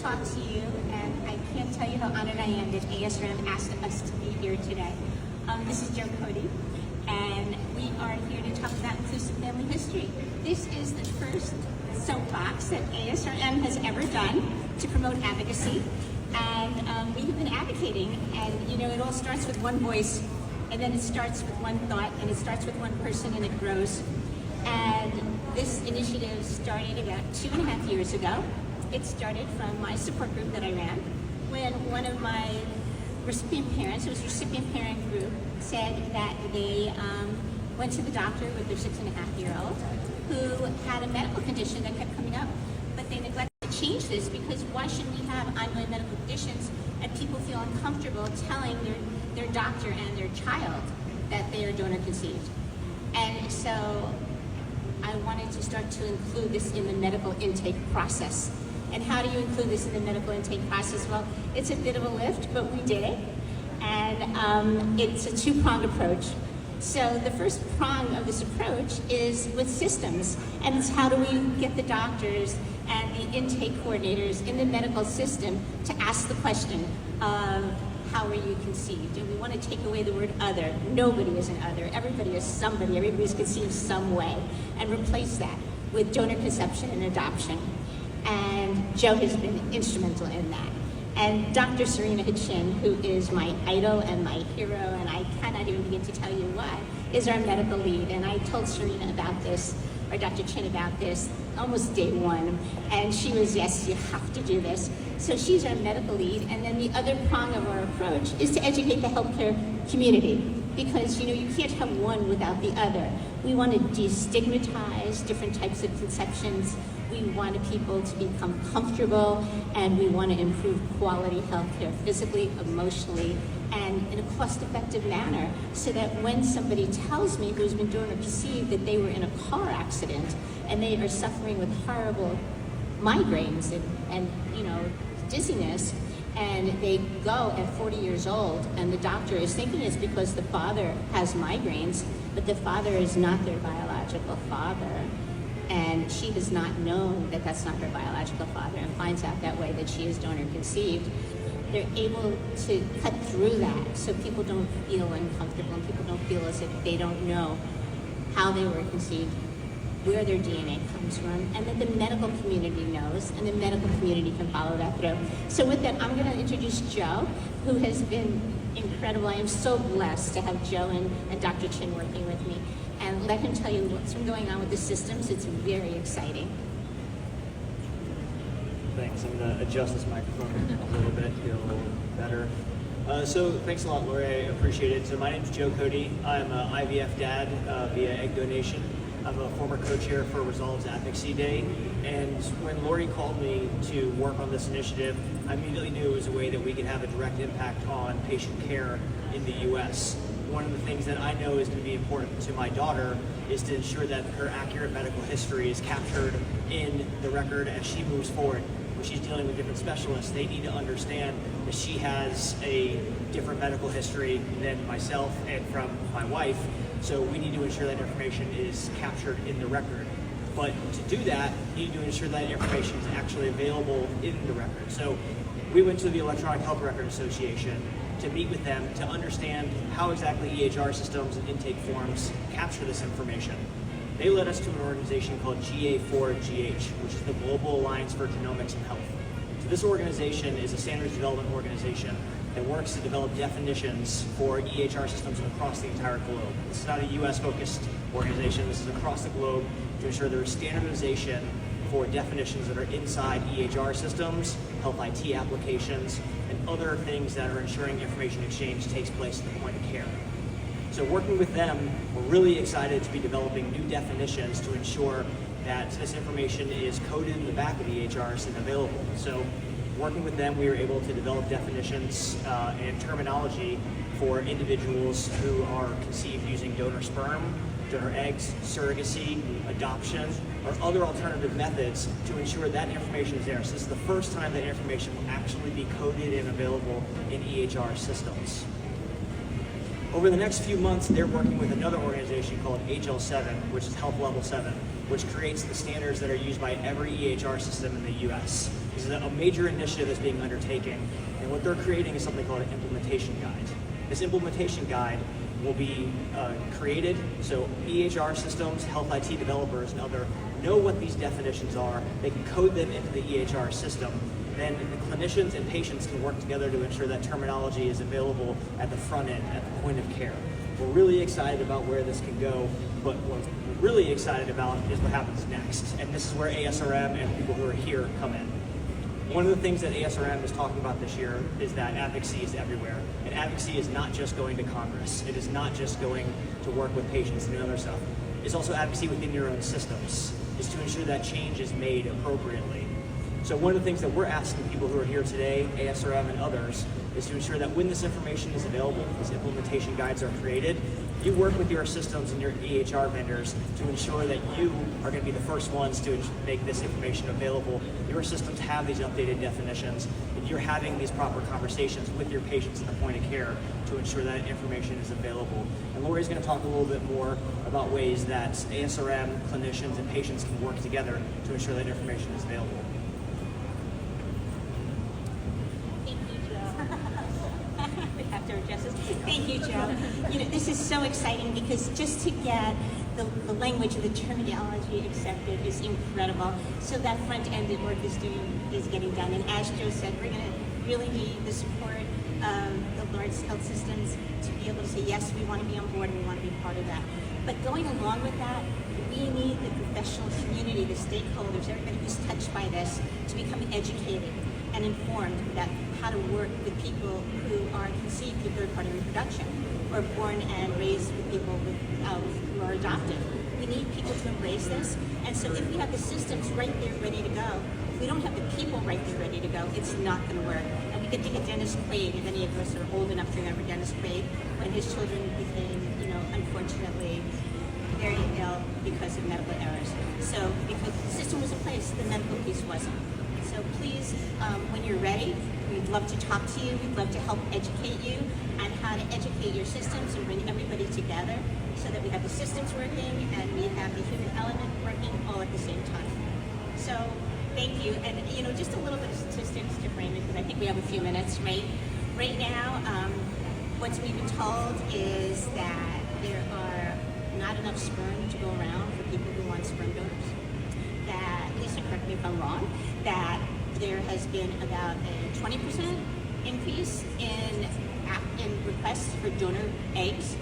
talk to you, and I can't tell you how honored I am that ASRM asked us to be here today. This is Joe Cody, and we are here to talk about inclusive family history. This is the first soapbox that ASRM has ever done to promote advocacy, and we have been advocating, and you know, it all starts with one voice, and then it starts with one thought, and it starts with one person, and it grows. And this initiative started about 2.5 years ago. It started from my support group that I ran, when one of my recipient parents, it was a recipient parent group, said that they went to the doctor with their 6.5-year-old who had a medical condition that kept coming up, but they neglected to change this because why should we have ongoing medical conditions and people feel uncomfortable telling their doctor and their child that they are donor conceived? And so I wanted to start to include this in the medical intake process. And how do you include this in the medical intake process? Well, it's a bit of a lift, but we did it. And it's a two-pronged approach. So the first prong of this approach is with systems. And it's how do we get the doctors and the intake coordinators in the medical system to ask the question of how are you conceived? And we want to take away the word other. Nobody is an other. Everybody is somebody. Everybody's conceived some way. And replace that with donor conception and adoption. And Joe has been instrumental in that. And Dr. Serena Hitchin, who is my idol and my hero, and I cannot even begin to tell you why, is our medical lead. And I told Serena about this, or Dr. Chin about this, almost day one. And she was, yes, you have to do this. So she's our medical lead. And then the other prong of our approach is to educate the healthcare community. Because, you know, you can't have one without the other. We want to destigmatize different types of conceptions. We want people to become comfortable, and we want to improve quality healthcare physically, emotionally, and in a cost-effective manner, so that when somebody tells me who's been donor conceived that they were in a car accident and they are suffering with horrible migraines and you know, dizziness, and they go at 40 years old, and the doctor is thinking it's because the father has migraines, but the father is not their biological father. And she has not known that that's not her biological father and finds out that way that she is donor conceived. They're able to cut through that so people don't feel uncomfortable and people don't feel as if they don't know how they were conceived, where their DNA comes from, and that the medical community knows, and the medical community can follow that through. So with that, I'm going to introduce Joe, who has been incredible. I am so blessed to have Joe and Dr. Chin working with me, and let him tell you what's been going on with the systems. It's very exciting. Thanks. I'm going to adjust this microphone a little bit, get a little better. So thanks a lot, Lori. I appreciate it. So my name is Joe Cody. I'm an IVF dad via egg donation. I'm a former co-chair for Resolve's Advocacy Day, and when Lori called me to work on this initiative, I immediately knew it was a way that we could have a direct impact on patient care in the U.S. One of the things that I know is going to be important to my daughter is to ensure that her accurate medical history is captured in the record as she moves forward. When she's dealing with different specialists, they need to understand that she has a different medical history than myself and from my wife. So we need to ensure that information is captured in the record. But to do that, you need to ensure that information is actually available in the record. So we went to the Electronic Health Record Association to meet with them to understand how exactly EHR systems and intake forms capture this information. They led us to an organization called GA4GH, which is the Global Alliance for Genomics and Health. So this organization is a standards development organization that works to develop definitions for EHR systems across the entire globe. This is not a US-focused organization. This is across the globe to ensure there is standardization for definitions that are inside EHR systems, health IT applications, and other things that are ensuring information exchange takes place at the point of care. So working with them, we're really excited to be developing new definitions to ensure that this information is coded in the back of EHRs and available. So working with them, we were able to develop definitions and terminology for individuals who are conceived using donor sperm, donor eggs, surrogacy, adoption, or other alternative methods to ensure that information is there. So this is the first time that information will actually be coded and available in EHR systems. Over the next few months, they're working with another organization called HL7, which is Health Level 7. which creates the standards that are used by every EHR system in the US. This is a major initiative that's being undertaken, and what they're creating is something called an implementation guide. This implementation guide will be created so EHR systems, health IT developers, and other know what these definitions are. They can code them into the EHR system. Then the clinicians and patients can work together to ensure that terminology is available at the front end, at the point of care. We're really excited about where this can go, but what we're really excited about is what happens next. And this is where ASRM and people who are here come in. One of the things that ASRM is talking about this year is that advocacy is everywhere. And advocacy is not just going to Congress. It is not just going to work with patients and other stuff. It's also advocacy within your own systems. It's to ensure that change is made appropriately. So one of the things that we're asking people who are here today, ASRM and others, is to ensure that when this information is available, these implementation guides are created, you work with your systems and your EHR vendors to ensure that you are going to be the first ones to make this information available. Your systems have these updated definitions, and you're having these proper conversations with your patients at the point of care to ensure that information is available. And Lori's going to talk a little bit more about ways that ASRM, clinicians, and patients can work together to ensure that information is available. Thank you, Joe. You know, this is so exciting because just to get the language and the terminology accepted is incredible. So that front-ended work is getting done. And as Joe said, we're going to really need the support of the large health systems to be able to say, yes, we want to be on board and we want to be part of that. But going along with that, we need the professional community, the stakeholders, everybody who's touched by this to become educated and informed about how to work with people who are conceived through third-party reproduction or born and raised with people who are adopted. We need people to embrace this, and so if we have the systems right there ready to go, if we don't have the people right there ready to go, it's not going to work. And we could think of Dennis Quaid, if any of us are old enough to remember Dennis Quaid, when his children became, unfortunately, very ill because of medical errors. So because the system was in place, the medical piece wasn't. So please, when you're ready, we'd love to talk to you. We'd love to help educate you on how to educate your systems and bring everybody together so that we have the systems working and we have the human element working all at the same time. So thank you. And just a little bit of statistics to frame it because I think we have a few minutes, right? Right now, what we've been told is that there are not enough sperm to go around for people who want sperm donors. That, Lisa, correct me if I'm wrong, that there has been about a 20% increase in requests for donor eggs,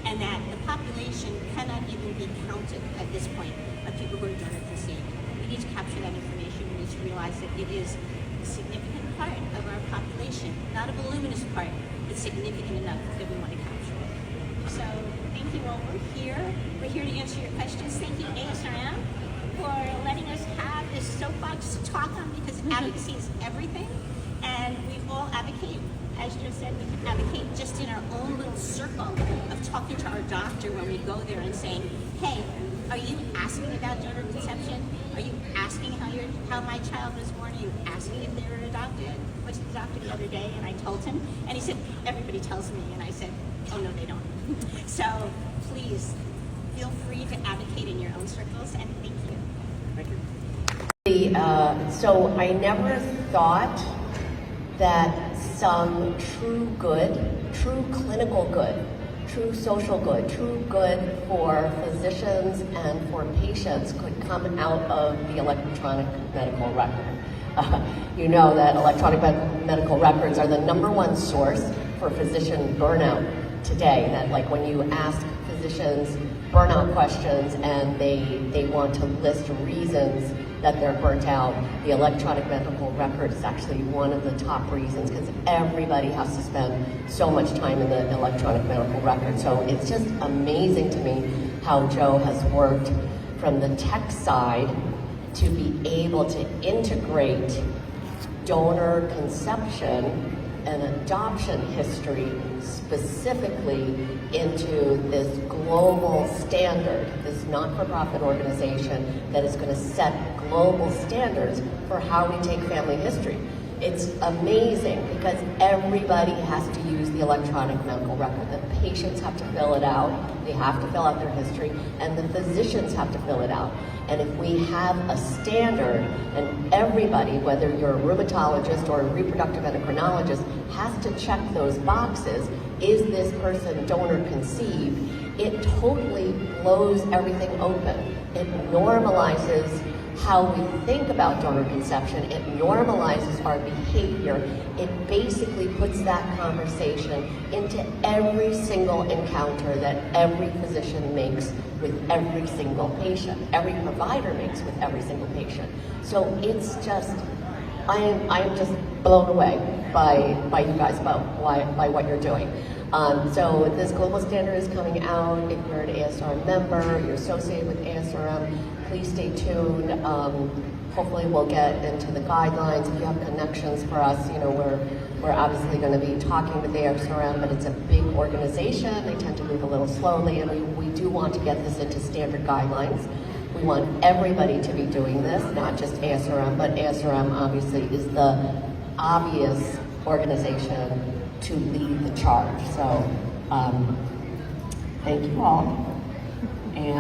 and that the population cannot even be counted at this point of people who are donor conceived. We need to capture that information. We need to realize that it is a significant part of our population, not a voluminous part, but significant enough that we want to capture it. So thank you all. We're here to answer your questions. Thank you, ASRM, for letting us have this soapbox to talk on because advocacy is everything, and we all advocate. As Joe said, we can advocate just in our own little circle of talking to our doctor when we go there and saying, hey, are you asking about donor conception? Are you asking how my child was born? Are you asking if they were adopted? I went to the doctor the other day and I told him, and he said, everybody tells me, and I said, oh no, they don't. So please, feel free to advocate in your own circles, and thank you. Thank you. So I never thought that some true good, true clinical good, true social good, true good for physicians and for patients could come out of the electronic medical record. You know that electronic medical records are the #1 source for physician burnout today. That like when you ask physicians burnout questions and they want to list reasons that they're burnt out, the electronic medical record is actually one of the top reasons because everybody has to spend so much time in the electronic medical record. So it's just amazing to me how Joe has worked from the tech side to be able to integrate donor conception and adoption history specifically into this global standard, this not-for-profit organization that is going to set global standards for how we take family history. It's amazing because everybody has to use the electronic medical record. The patients have to fill it out, they have to fill out their history, and the physicians have to fill it out. And if we have a standard and everybody, whether you're a rheumatologist or a reproductive endocrinologist, has to check those boxes, is this person donor conceived, it totally blows everything open. It normalizes how we think about donor conception. It normalizes our behavior. It basically puts that conversation into every single encounter that every physician makes with every single patient, every provider makes with every single patient. So it's just, I am just blown away by you guys, by what you're doing. So this global standard is coming out. If you're an ASRM member, you're associated with ASRM, please stay tuned. Hopefully we'll get into the guidelines. If you have connections for us, you know, we're obviously going to be talking with ASRM, but it's a big organization. They tend to move a little slowly, and we do want to get this into standard guidelines. We want everybody to be doing this, not just ASRM, but ASRM obviously is the obvious organization to lead the charge. So thank you all. And